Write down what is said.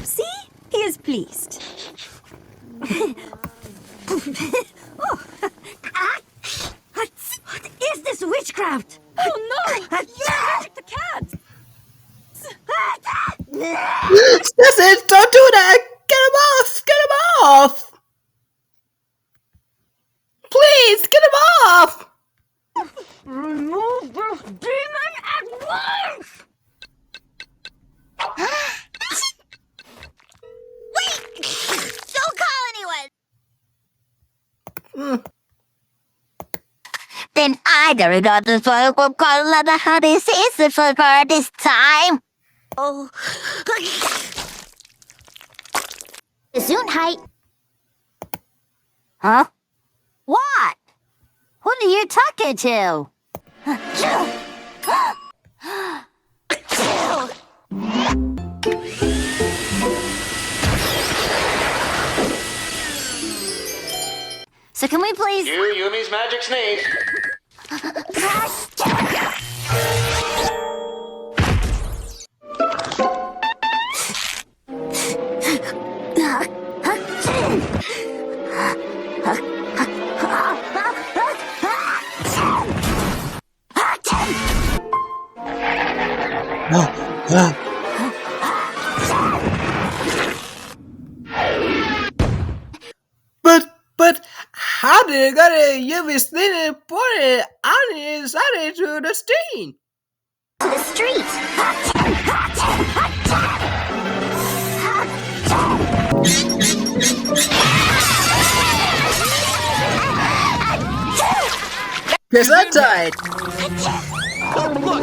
See? He is pleased. Oh. What is this witchcraft? Oh no! Magic the cat! That's it! Don't do that! Get him off! Get him off! Please, get him off! Remove this demon at once! Wait! Don't call anyone! Then either of the folk will call another honey season for this time. Oh. Soon height. Huh? What? Who are you talking to? So can we please... Yumi's magic sneeze. But how did it get Yumi's sneeze and put it on inside to the stream? To the street. Yes, I'm tied. Oh, look!